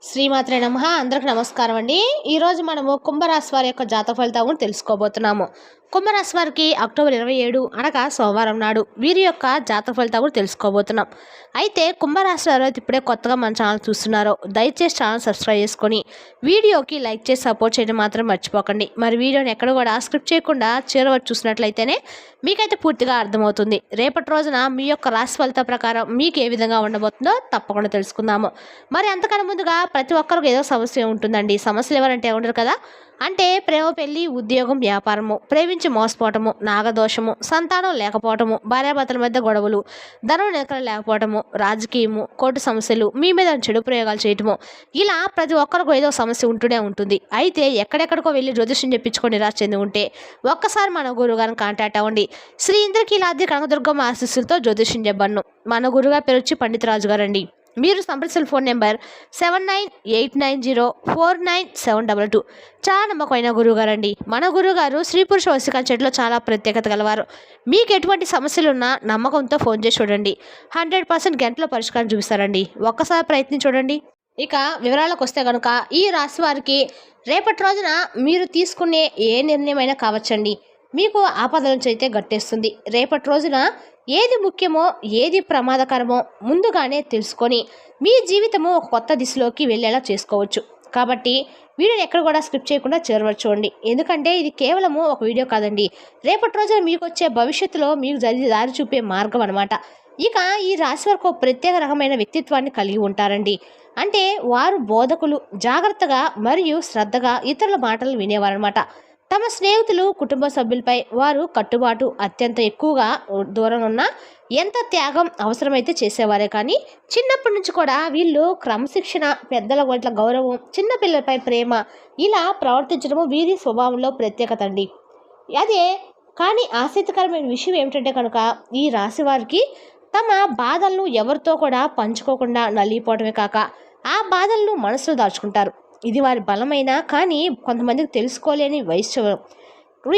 శ్రీమాత్రే నమః. అందరికి నమస్కారం అండి. ఈరోజు మనము కుంభరాశి వారి యొక్క జాతక ఫలితాలను తెలుసుకోబోతున్నాము. కుంభరాశి వారికి అక్టోబర్ 27 అనగా సోమవారం నాడు వీరి యొక్క జాతక ఫలితాలు తెలుసుకోబోతున్నాం. అయితే కుంభరాశి వారు ఇప్పుడే కొత్తగా మన ఛానల్ చూస్తున్నారో దయచేసి ఛానల్ సబ్స్క్రైబ్ చేసుకొని వీడియోకి లైక్ చేసి సపోర్ట్ చేయడం మాత్రం మర్చిపోకండి. మరి వీడియోని ఎక్కడ కూడా స్క్రిప్ట్ చేయకుండా చివరి వరకు చూసినట్లయితేనే మీకైతే పూర్తిగా అర్థమవుతుంది. రేపటి రోజున మీ యొక్క రాశి ఫలిత ప్రకారం మీకు ఏ విధంగా ఉండబోతుందో తప్పకుండా తెలుసుకుందాము. మరి అంతకన్నా ముందుగా ప్రతి ఒక్కరికి ఏదో సమస్య ఉంటుందండి. సమస్యలు ఎవరంటే ఉండరు కదా. అంటే ప్రేమ, పెళ్లి, ఉద్యోగం, వ్యాపారము, ప్రేమించి మోసపోవటము, నాగదోషము, సంతానం లేకపోవటము, భార్యాభర్తల మధ్య గొడవలు, ధనం నిలకడ లేకపోవటము, రాజకీయము, కోర్టు సమస్యలు, మీ మీద చెడు ప్రయోగాలు చేయటము, ఇలా ప్రతి ఒక్కరికి ఏదో సమస్య ఉంటూనే ఉంటుంది. అయితే ఎక్కడెక్కడికో వెళ్ళి జ్యోతిష్యం చెప్పించుకొని నిరాశ చెంది ఉంటే ఒక్కసారి మన గురువుగారిని కాంటాక్ట్ అవ్వండి. శ్రీ ఇంద్రకీలాద్రి కనకదుర్గమ్మ ఆశీస్సులతో జ్యోతిష్యం చెప్పను. మన గురుగారు పేరు వచ్చి పండిత రాజు గారండి. మీరు సంప్రదించిన ఫోన్ నెంబర్ 7989049722. చాలా నమ్మకమైన గురువుగారండి. మన గురువుగారు స్త్రీ పురుష వశీకరణ చెట్టులో చాలా ప్రత్యేకత గలవారు. మీకు ఎటువంటి సమస్యలు ఉన్నా నమ్మకంతో ఫోన్ చేసి చూడండి. 100% గంటలో పరిష్కారం చూపిస్తారండి. ఒక్కసారి ప్రయత్నం చూడండి. ఇక వివరాలకు వస్తే కనుక ఈ రాశి వారికి రేపటి రోజున మీరు తీసుకునే ఏ నిర్ణయమైనా కావచ్చండి మీకు ఆపదల నుంచి అయితే గట్టేస్తుంది. రేపటి రోజున ఏది ముఖ్యమో ఏది ప్రమాదకరమో ముందుగానే తెలుసుకొని మీ జీవితము ఒక కొత్త దిశలోకి వెళ్ళేలా చేసుకోవచ్చు. కాబట్టి వీడియోని ఎక్కడ కూడా స్కిప్ చేయకుండా చేరవచ్చుకోండి. ఎందుకంటే ఇది కేవలము ఒక వీడియో కాదండి, రేపటి రోజున మీకు వచ్చే భవిష్యత్తులో మీకు దారి చూపే మార్గం అనమాట. ఇక ఈ రాశి వరకు ప్రత్యేక రకమైన వ్యక్తిత్వాన్ని కలిగి ఉంటారండి. అంటే వారు బోధకులు, జాగ్రత్తగా మరియు శ్రద్ధగా ఇతరుల మాటలు వినేవారనమాట. తమ స్నేహితులు, కుటుంబ సభ్యులపై వారు కట్టుబాటు అత్యంత ఎక్కువగా దూరం ఉన్న ఎంత త్యాగం అవసరమైతే చేసేవారే. కానీ చిన్నప్పటి నుంచి కూడా వీళ్ళు క్రమశిక్షణ, పెద్దల పట్ల గౌరవం, చిన్నపిల్లలపై ప్రేమ ఇలా ప్రవర్తించడము వీరి స్వభావంలో ప్రత్యేకత అండి. అదే కానీ ఆసక్తికరమైన విషయం ఏమిటంటే కనుక ఈ రాశి వారికి తమ బాధలను ఎవరితో కూడా పంచుకోకుండా నలిగిపోవడమే కాక ఆ బాధలను మనసులో దాచుకుంటారు. ఇది వారి బలమైన కానీ కొంతమందికి తెలుసుకోలేని వైశ్యం.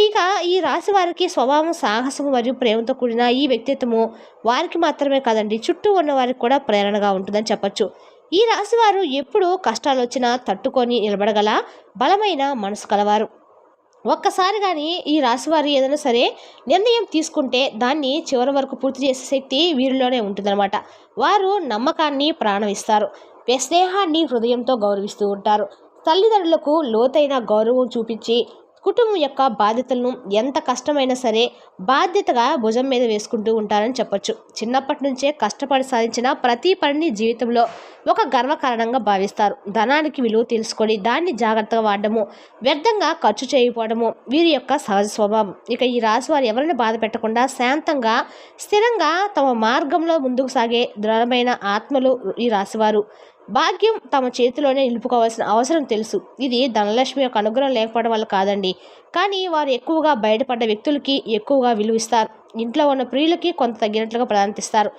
ఇక ఈ రాశి వారికి స్వభావం, సాహసము మరియు ప్రేమతో కూడిన ఈ వ్యక్తిత్వము వారికి మాత్రమే కాదండి, చుట్టూ ఉన్న వారికి కూడా ప్రేరణగా ఉంటుందని చెప్పచ్చు. ఈ రాశి వారు ఎప్పుడు కష్టాలు వచ్చినా తట్టుకొని నిలబడగల బలమైన మనసు కలవారు. ఒక్కసారి కానీ ఈ రాశి వారు ఏదైనా సరే నిర్ణయం తీసుకుంటే దాన్ని చివరి వరకు పూర్తి చేసే శక్తి వీరిలోనే ఉంటుందన్నమాట. వారు నమ్మకాన్ని ప్రాణం ఇస్తారు, స్నేహాన్ని హృదయంతో గౌరవిస్తూ ఉంటారు. తల్లిదండ్రులకు లోతైన గౌరవం చూపించి కుటుంబం యొక్క బాధ్యతలను ఎంత కష్టమైనా సరే బాధ్యతగా భుజం మీద వేసుకుంటూ ఉంటారని చెప్పొచ్చు. చిన్నప్పటి నుంచే కష్టపడి సాధించిన ప్రతి పనిని జీవితంలో ఒక గర్వకారణంగా భావిస్తారు. ధనానికి విలువ తెలుసుకొని దాన్ని జాగ్రత్తగా వాడడము, వ్యర్థంగా ఖర్చు చేయకపోవడము వీరి యొక్క సహజ స్వభావం. ఇక ఈ రాశి వారు ఎవరిని బాధ పెట్టకుండా శాంతంగా, స్థిరంగా తమ మార్గంలో ముందుకు సాగే దృఢమైన ఆత్మలు ఈ రాశివారు. భాగ్యం తమ చేతిలోనే నిలుపుకోవాల్సిన అవసరం తెలుసు. ఇది ధనలక్ష్మి యొక్క అనుగ్రహం లేకపోవడం వల్ల కాదండి, కానీ వారు ఎక్కువగా బయటపడ్డ వ్యక్తులకి ఎక్కువగా విలువిస్తారు. ఇంట్లో ఉన్న ప్రియులకి కొంత తగ్గినట్లుగా ప్రార్థిస్తారు.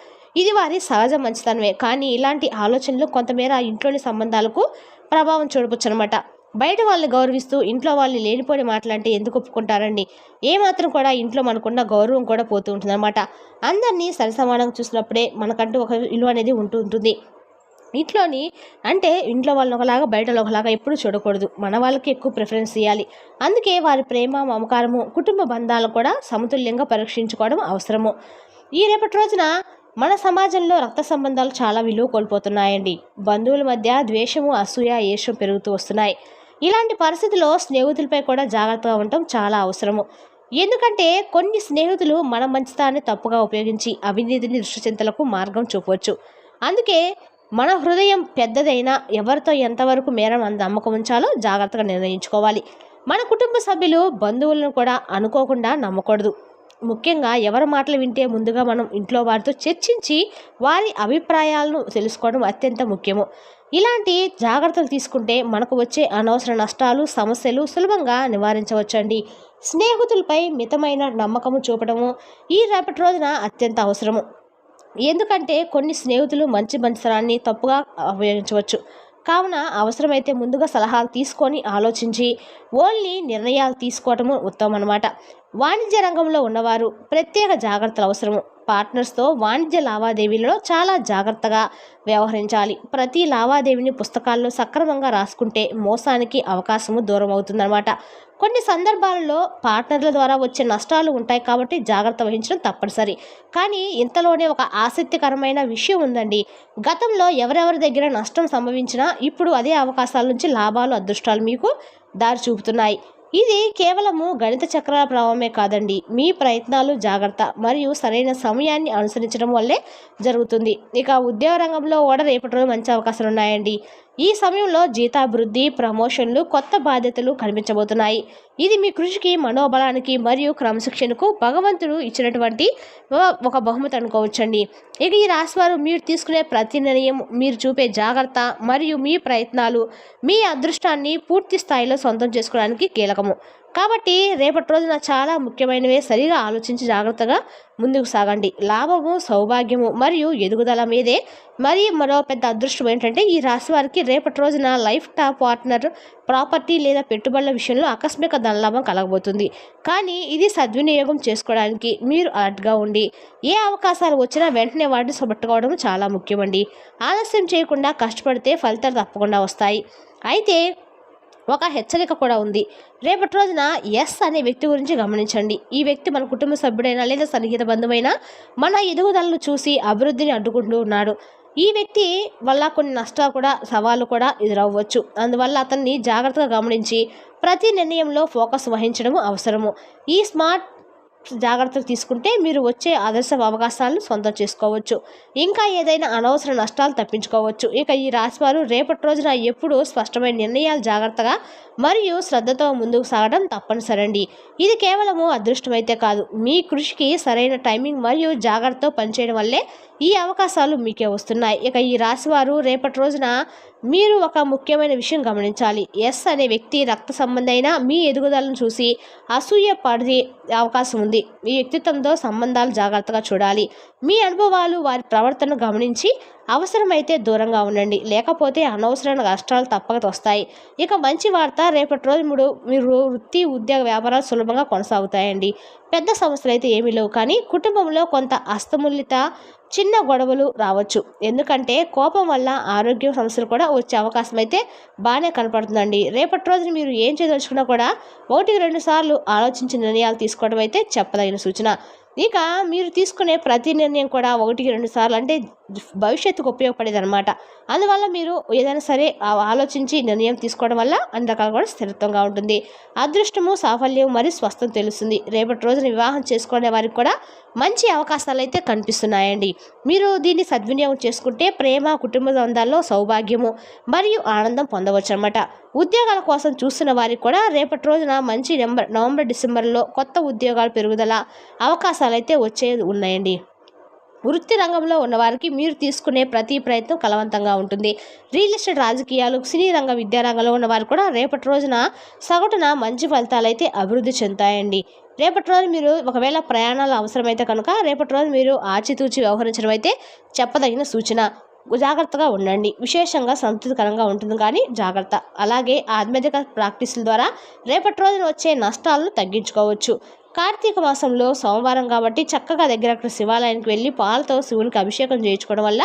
ఇది వారి సహజ మంచితనమే. కానీ ఇలాంటి ఆలోచనలు కొంతమేర ఇంట్లోని సంబంధాలకు ప్రభావం చూడవచ్చు అనమాట. బయట వాళ్ళని గౌరవిస్తూ ఇంట్లో వాళ్ళని లేనిపోని మాటలంటే ఎందుకు ఒప్పుకుంటారండి? ఏమాత్రం కూడా ఇంట్లో మనకున్న గౌరవం కూడా పోతూ ఉంటుంది అనమాట. అందరినీ సరిసమానంగా చూసినప్పుడే మనకంటూ ఒక విలువ అనేది ఉంటుంది. ఇంట్లో వాళ్ళని ఒకలాగా బయటలో ఒకలాగా ఎప్పుడు చూడకూడదు. మన వాళ్ళకి ఎక్కువ ప్రిఫరెన్స్ ఇవ్వాలి. అందుకే వారి ప్రేమ, మమకారము, కుటుంబ బంధాలను కూడా సమతుల్యంగా పరీక్షించుకోవడం అవసరము. ఈ రేపటి రోజున మన సమాజంలో రక్త సంబంధాలు చాలా విలువ కోల్పోతున్నాయండి. బంధువుల మధ్య ద్వేషము, అసూయ, ఈర్ష్యం పెరుగుతూ వస్తున్నాయి. ఇలాంటి పరిస్థితుల్లో స్నేహితులపై కూడా జాగ్రత్తగా ఉండటం చాలా అవసరము. ఎందుకంటే కొన్ని స్నేహితులు మన మంచితనాన్ని తప్పుగా ఉపయోగించి అవినీతిని, దుష్టచింతలకు మార్గం చూపవచ్చు. అందుకే మన హృదయం పెద్దదైనా ఎవరితో ఎంతవరకు మేర మన నమ్మకం ఉంచాలో జాగ్రత్తగా నిర్ణయించుకోవాలి. మన కుటుంబ సభ్యులు, బంధువులను కూడా అనుకోకుండా నమ్మకూడదు. ముఖ్యంగా ఎవరి మాటలు వింటే ముందుగా మనం ఇంట్లో వారితో చర్చించి వారి అభిప్రాయాలను తెలుసుకోవడం అత్యంత ముఖ్యము. ఇలాంటి జాగ్రత్తలు తీసుకుంటే మనకు వచ్చే అనవసర నష్టాలు, సమస్యలు సులభంగా నివారించవచ్చండి. స్నేహితులపై మితమైన నమ్మకము చూపడము ఈ రేపటి రోజున అత్యంత అవసరము. ఎందుకంటే కొన్ని స్నేహితులు మంచితనాన్ని తప్పుగా ఉపయోగించవచ్చు. కావున అవసరమైతే ముందుగా సలహాలు తీసుకొని ఆలోచించి ఓన్లీ నిర్ణయాలు తీసుకోవటము ఉత్తమం అన్నమాట. వాణిజ్య రంగంలో ఉన్నవారు ప్రత్యేక జాగ్రత్తలు అవసరము. పార్ట్నర్స్తో వాణిజ్య లావాదేవీలలో చాలా జాగ్రత్తగా వ్యవహరించాలి. ప్రతి లావాదేవీని పుస్తకాల్లో సక్రమంగా రాసుకుంటే మోసానికి అవకాశము దూరం అవుతుందన్నమాట. కొన్ని సందర్భాలలో పార్ట్నర్ల ద్వారా వచ్చే నష్టాలు ఉంటాయి కాబట్టి జాగ్రత్త వహించడం తప్పనిసరి. కానీ ఇంతలోనే ఒక ఆసక్తికరమైన విషయం ఉందండి. గతంలో ఎవరెవరి దగ్గర నష్టం సంభవించినా ఇప్పుడు అదే అవకాశాల నుంచి లాభాలు, అదృష్టాలు మీకు దారి చూపుతున్నాయి. ఇది కేవలము గణిత చక్రాల ప్రభావమే కాదండి. మీ ప్రయత్నాలు, జాగ్రత్త మరియు సరైన సమయాన్ని అనుసరించడం వల్లే జరుగుతుంది. ఇక ఉద్యోగ రంగంలో కూడా రేపటి రోజు మంచి అవకాశాలు ఉన్నాయండి. ఈ సమయంలో జీతాభివృద్ధి, ప్రమోషన్లు, కొత్త బాధ్యతలు కనిపించబోతున్నాయి. ఇది మీ కృషికి, మనోబలానికి మరియు క్రమశిక్షణకు భగవంతుడు ఇచ్చినటువంటి ఒక బహుమతి అనుకోవచ్చండి. ఇక ఈ రాశివారు మీరు తీసుకునే ప్రతి నిర్ణయం, మీరు చూపే జాగ్రత్త మరియు మీ ప్రయత్నాలు మీ అదృష్టాన్ని పూర్తి స్థాయిలో సొంతం చేసుకోవడానికి కీలకము. కాబట్టి రేపటి రోజున చాలా ముఖ్యమైనవే సరిగా ఆలోచించి జాగ్రత్తగా ముందుకు సాగండి. లాభము, సౌభాగ్యము మరియు ఎదుగుదల మీదే. మరి మరో పెద్ద అదృష్టం ఏంటంటే ఈ రాశి వారికి రేపటి రోజున లైఫ్ పార్ట్నర్, ప్రాపర్టీ లేదా పెట్టుబడుల విషయంలో ఆకస్మిక ధనలాభం కలగబోతుంది. కానీ ఇది సద్వినియోగం చేసుకోవడానికి మీరు అలర్ట్గా ఉండి ఏ అవకాశాలు వచ్చినా వెంటనే వాటిని పట్టుకోవడం చాలా ముఖ్యమండి. ఆలస్యం చేయకుండా కష్టపడితే ఫలితాలు తప్పకుండా వస్తాయి. అయితే ఒక హెచ్చరిక కూడా ఉంది. రేపటి రోజున ఎస్ అనే వ్యక్తి గురించి గమనించండి. ఈ వ్యక్తి మన కుటుంబ సభ్యుడైనా లేదా సన్నిహిత బంధువైనా మన ఎదుగుదలను చూసి అభివృద్ధిని అడ్డుకుంటూ ఉన్నాడు. ఈ వ్యక్తి వల్ల కొన్ని నష్టాలు కూడా, సవాళ్ళు కూడా ఎదురవ్వచ్చు. అందువల్ల అతన్ని జాగ్రత్తగా గమనించి ప్రతి నిర్ణయంలో ఫోకస్ వహించడం అవసరము. ఈ స్మార్ట్ జాగ్రత్తలు తీసుకుంటే మీరు వచ్చే ఆదర్శ అవకాశాలను సొంతం చేసుకోవచ్చు. ఇంకా ఏదైనా అనవసర నష్టాలు తప్పించుకోవచ్చు. ఇక ఈ రాశివారు రేపటి రోజున ఎప్పుడూ స్పష్టమైన నిర్ణయాలు, జాగ్రత్తగా మరియు శ్రద్ధతో ముందుకు సాగడం తప్పనిసరండి. ఇది కేవలము అదృష్టమైతే కాదు, మీ కృషికి సరైన టైమింగ్ మరియు జాగ్రత్తతో పనిచేయడం వల్లే ఈ అవకాశాలు మీకే వస్తున్నాయి. ఇక ఈ రాశివారు రేపటి రోజున మీరు ఒక ముఖ్యమైన విషయం గమనించాలి. ఎస్ అనే వ్యక్తి రక్త సంబంధైన మీ ఎదుగుదలను చూసి అసూయ పడే అవకాశం ఉంది. మీ వ్యక్తిత్వంతో సంబంధాలు జాగ్రత్తగా చూడాలి. మీ అనుభవాలు, వారి ప్రవర్తనను గమనించి అవసరమైతే దూరంగా ఉండండి. లేకపోతే అనవసరమైన కష్టాలు తప్పక వస్తాయి. ఇక మంచి వార్త, రేపటి రోజు మీరు వృత్తి, ఉద్యోగ, వ్యాపారాలు సులభంగా కొనసాగుతాయండి. పెద్ద సమస్యలు అయితే ఏమీ లేవు. కానీ కుటుంబంలో కొంత అస్తములిత చిన్న గొడవలు రావచ్చు. ఎందుకంటే కోపం వల్ల ఆరోగ్య సమస్యలు కూడా వచ్చే అవకాశం అయితే బాగానే కనపడుతుందండి. రేపటి రోజున మీరు ఏం చేయదలుచుకున్నా కూడా 1-2 సార్లు ఆలోచించి నిర్ణయాలు తీసుకోవడం అయితే చెప్పదగిన సూచన. ఇక మీరు తీసుకునే ప్రతి నిర్ణయం కూడా 1-2 సార్లు అంటే భవిష్యత్తుకు ఉపయోగపడేది అనమాట. అందువల్ల మీరు ఏదైనా సరే ఆలోచించి నిర్ణయం తీసుకోవడం వల్ల అన్ని రకాలు కూడా స్థిరత్వంగా ఉంటుంది. అదృష్టము, సాఫల్యం మరియు స్వస్థం తెలుస్తుంది. రేపటి రోజున వివాహం చేసుకునే వారికి కూడా మంచి అవకాశాలు అయితే కనిపిస్తున్నాయండి. మీరు దీన్ని సద్వినియోగం చేసుకుంటే ప్రేమ, కుటుంబ బంధాల్లో సౌభాగ్యము మరియు ఆనందం పొందవచ్చు అనమాట. ఉద్యోగాల కోసం చూస్తున్న వారికి కూడా రేపటి రోజున మంచి నవంబర్, డిసెంబర్లో కొత్త ఉద్యోగాలు పెరుగుదల అవకాశాలు అయితే వచ్చేది ఉన్నాయండి. వృత్తి రంగంలో ఉన్నవారికి మీరు తీసుకునే ప్రతి ప్రయత్నం ఫలవంతంగా ఉంటుంది. రియల్ ఎస్టేట్, రాజకీయాలు, సినీ రంగం, విద్యారంగంలో ఉన్నవారు కూడా రేపటి రోజున సగటున మంచి ఫలితాలు అయితే అభివృద్ధి చెందుతాయండి. రేపటి రోజు మీరు ఒకవేళ ప్రయాణాలు అవసరమైతే కనుక రేపటి రోజు మీరు ఆచితూచి వ్యవహరించడం అయితే చెప్పదగిన సూచన. జాగ్రత్తగా ఉండండి. విశేషంగా సంతృప్తికరంగా ఉంటుంది కానీ జాగ్రత్త. అలాగే ఆధ్యాత్మిక ప్రాక్టీసుల ద్వారా రేపటి రోజున వచ్చే నష్టాలను తగ్గించుకోవచ్చు. కార్తీక మాసంలో సోమవారం కాబట్టి చక్కగా దగ్గర శివాలయానికి వెళ్ళి పాలతో శివునికి అభిషేకం చేయించుకోవడం వల్ల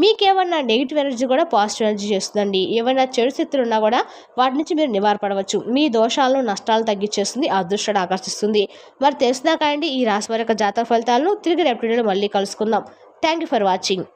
మీకేమన్నా నెగిటివ్ ఎనర్జీ కూడా పాజిటివ్ ఎనర్జీ చేస్తుందండి. ఏమైనా చెడు శక్తులు ఉన్నా కూడా వాటి నుంచి మీరు నివారపడవచ్చు. మీ దోషాలను, నష్టాలు తగ్గించేస్తుంది, అదృష్టాన్ని ఆకర్షిస్తుంది. మరి తెలిసినా కానీ ఈ రాశి వారి యొక్క జాతక ఫలితాలను తిరిగి రేపటి వీడియోలో మళ్ళీ కలుసుకుందాం. Thank you for watching.